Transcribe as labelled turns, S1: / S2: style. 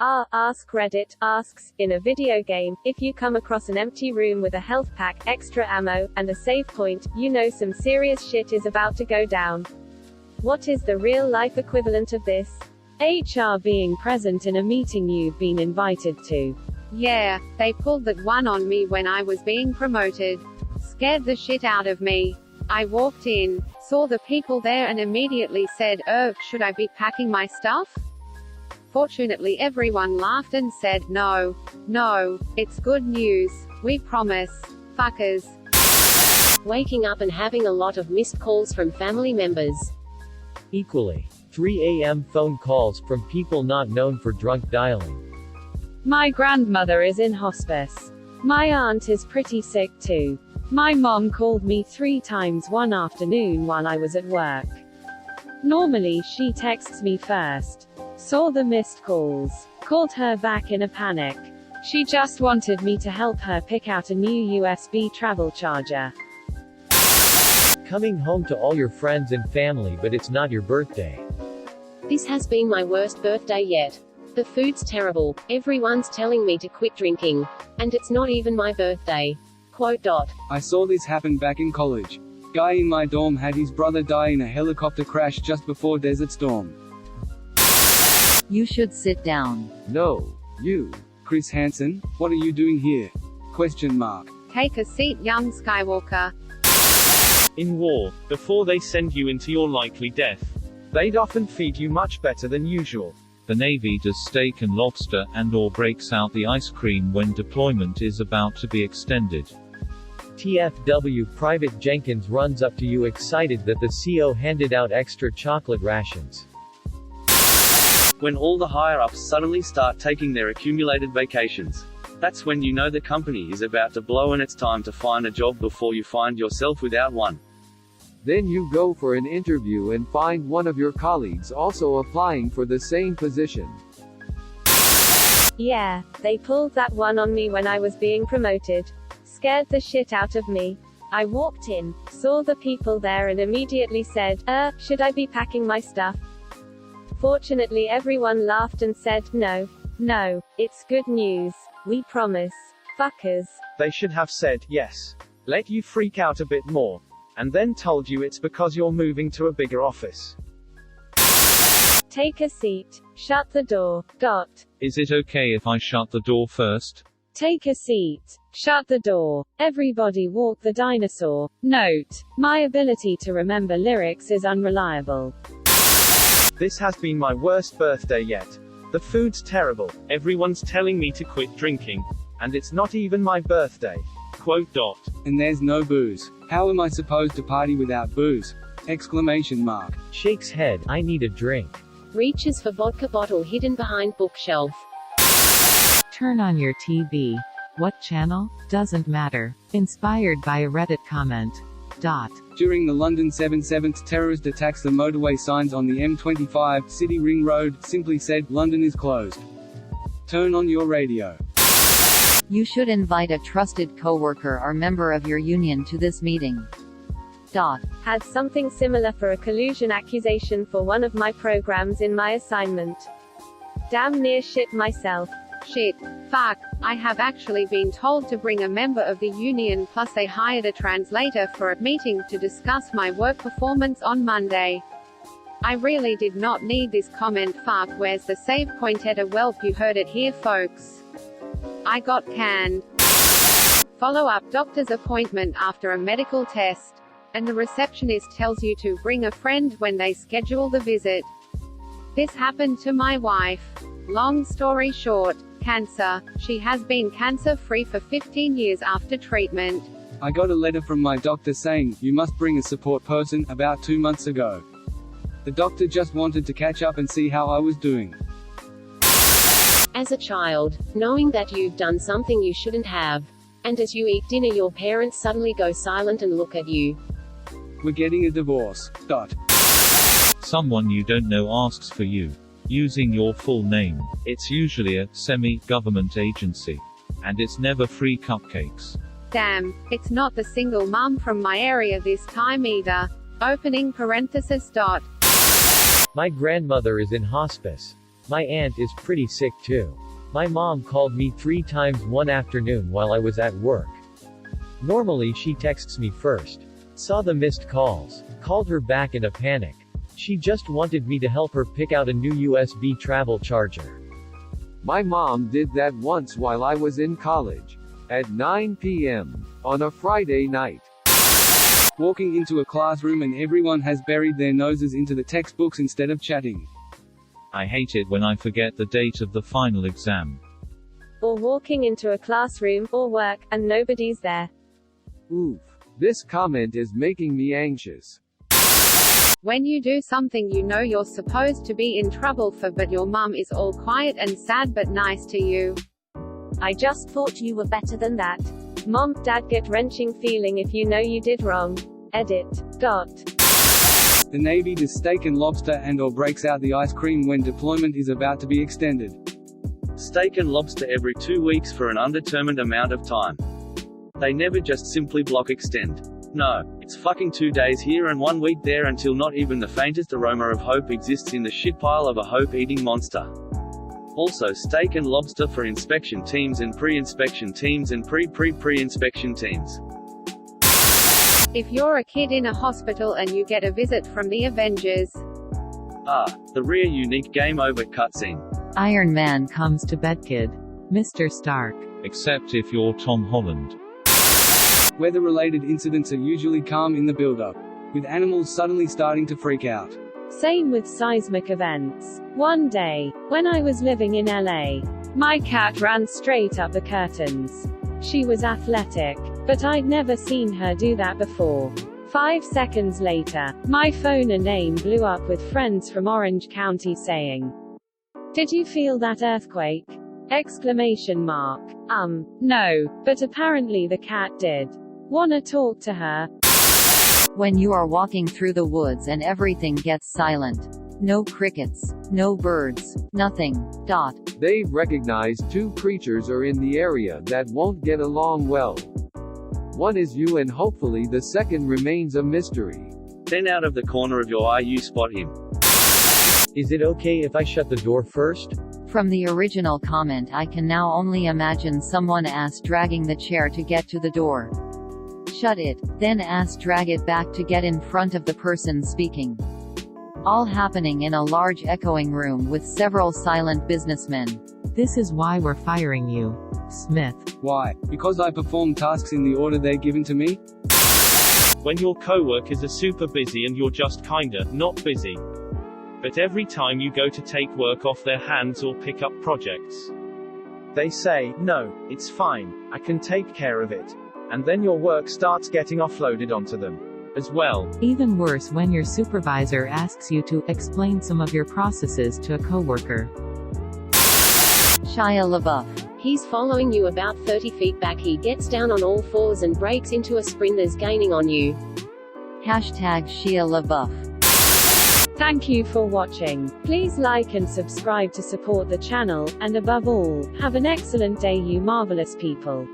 S1: Askreddit Asks, in a video game, if you come across an empty room with a health pack, extra ammo, and a save point, you know some serious shit is about to go down. What is the real-life equivalent of this? HR being present in a meeting you've been invited to.
S2: Yeah, they pulled that one on me when I was being promoted. Scared the shit out of me. I walked in, saw the people there and immediately said, should I be packing my stuff? Fortunately everyone laughed and said, no, it's good news. We promise. Fuckers.
S3: Waking up and having a lot of missed calls from family members.
S4: Equally. 3 a.m. phone calls from people not known for drunk dialing.
S1: My grandmother is in hospice. My aunt is pretty sick too. My mom called me 3 times one afternoon while I was at work. Normally she texts me first. Saw the missed calls. Called her back in a panic. She just wanted me to help her pick out a new USB travel charger.
S4: Coming home to all your friends and family but it's not your birthday.
S3: This has been my worst birthday yet. The food's terrible, everyone's telling me to quit drinking. And it's not even my birthday. Quote.
S5: I saw this happen back in college. Guy in my dorm had his brother die in a helicopter crash just before Desert Storm.
S6: You should sit down.
S5: No. You. Chris Hansen, what are you doing here? Question mark.
S2: Take a seat, young Skywalker.
S7: In war, before they send you into your likely death, they'd often feed you much better than usual. The Navy does steak and lobster and/or breaks out the ice cream when deployment is about to be extended.
S4: TFW Private Jenkins runs up to you excited that the CO handed out extra chocolate rations.
S8: When all the higher-ups suddenly start taking their accumulated vacations. That's when you know the company is about to blow and it's time to find a job before you find yourself without one.
S9: Then you go for an interview and find one of your colleagues also applying for the same position.
S1: Yeah, they pulled that one on me when I was being promoted. Scared the shit out of me. I walked in, saw the people there and immediately said, should I be packing my stuff? Fortunately everyone laughed and said, no, it's good news. We promise. Fuckers.
S7: They should have said, yes. Let you freak out a bit more. And then told you it's because you're moving to a bigger office.
S1: Take a seat. Shut the door.
S7: Is it okay if I shut the door first?
S1: Take a seat. Shut the door. Everybody walk the dinosaur. Note. My ability to remember lyrics is unreliable.
S7: This has been my worst birthday yet. The food's terrible, everyone's telling me to quit drinking. And it's not even my birthday. Quote.
S5: And there's no booze. How am I supposed to party without booze? Exclamation mark.
S4: Shakes head, I need a drink.
S3: Reaches for vodka bottle hidden behind bookshelf.
S6: Turn on your TV. What channel? Doesn't matter. Inspired by a Reddit comment.
S5: During the London 7/7 terrorist attacks, the motorway signs on the M25 City Ring Road simply said, London is closed. Turn on your radio.
S6: You should invite a trusted coworker or member of your union to this meeting.
S1: Had something similar for a collusion accusation for one of my programs in my assignment. Damn near shit myself.
S2: Shit. Fuck. I have actually been told to bring a member of the union plus they hired a translator for a meeting to discuss my work performance on Monday. I really did not need this comment. Fuck, where's the save point at a whelp? You heard it here folks. I got canned. Follow-up doctor's appointment after a medical test. And the receptionist tells you to bring a friend when they schedule the visit. This happened to my wife. Long story short, cancer. She has been cancer-free for 15 years after treatment.
S5: I got a letter from my doctor saying, you must bring a support person, about 2 months ago. The doctor just wanted to catch up and see how I was doing.
S3: As a child, knowing that you've done something you shouldn't have. And as you eat dinner your parents suddenly go silent and look at you.
S5: We're getting a divorce.
S7: Someone you don't know asks for you. Using your full name. It's usually a semi-government agency. And it's never free cupcakes.
S2: Damn, it's not the single mum from my area this time either. Opening parenthesis.
S4: My grandmother is in hospice. My aunt is pretty sick too. My mom called me 3 times one afternoon while I was at work. Normally she texts me first. Saw the missed calls. Called her back in a panic. She just wanted me to help her pick out a new USB travel charger.
S9: My mom did that once while I was in college. At 9 p.m. on a Friday night.
S5: Walking into a classroom and everyone has buried their noses into the textbooks instead of chatting.
S7: I hate it when I forget the date of the final exam.
S1: Or walking into a classroom, or work, and nobody's there.
S9: Oof. This comment is making me anxious.
S2: When you do something you know you're supposed to be in trouble for but your mum is all quiet and sad but nice to you.
S1: I just thought you were better than that. Mom, Dad, get wrenching feeling if you know you did wrong. Edit.
S5: The Navy does steak and lobster and/or breaks out the ice cream when deployment is about to be extended.
S8: Steak and lobster every 2 weeks for an undetermined amount of time. They never just simply block extend. No, it's fucking 2 days here and 1 week there until not even the faintest aroma of hope exists in the shitpile of a hope-eating monster. Also steak and lobster for inspection teams and pre-inspection teams and pre-pre-pre-inspection teams.
S2: If you're a kid in a hospital and you get a visit from the Avengers.
S8: The rare unique game over cutscene.
S6: Iron Man comes to bed, kid. Mr. Stark.
S7: Except if you're Tom Holland.
S5: Weather-related incidents are usually calm in the build-up, with animals suddenly starting to freak out.
S1: Same with seismic events. One day, when I was living in LA, my cat ran straight up the curtains. She was athletic, but I'd never seen her do that before. 5 seconds later, my phone and name blew up with friends from Orange County saying, "Did you feel that earthquake?" Exclamation mark. No, but apparently the cat did. Wanna talk to her?
S10: When you are walking through the woods and everything gets silent. No crickets, no birds, nothing.
S9: They've recognized 2 creatures are in the area that won't get along well. One is you and hopefully the second remains a mystery.
S8: Then out of the corner of your eye you spot him.
S4: Is it okay if I shut the door first?
S10: From the original comment I can now only imagine someone ass dragging the chair to get to the door. Shut it, then ass drag it back to get in front of the person speaking. All happening in a large echoing room with several silent businessmen.
S6: This is why we're firing you, Smith.
S5: Why? Because I perform tasks in the order they're given to me?
S7: When your co-workers are super busy and you're just kinda not busy. But every time you go to take work off their hands or pick up projects,
S11: they say, "No, it's fine, I can take care of it." And then your work starts getting offloaded onto them.
S7: as well.
S6: Even worse when your supervisor asks you to explain some of your processes to a coworker.
S3: Shia LaBeouf. He's following you about 30 feet back. He gets down on all fours and breaks into a sprint that's gaining on you.
S10: Hashtag Shia LaBeouf.
S1: Thank you for watching. Please like and subscribe to support the channel, and above all, have an excellent day you marvelous people.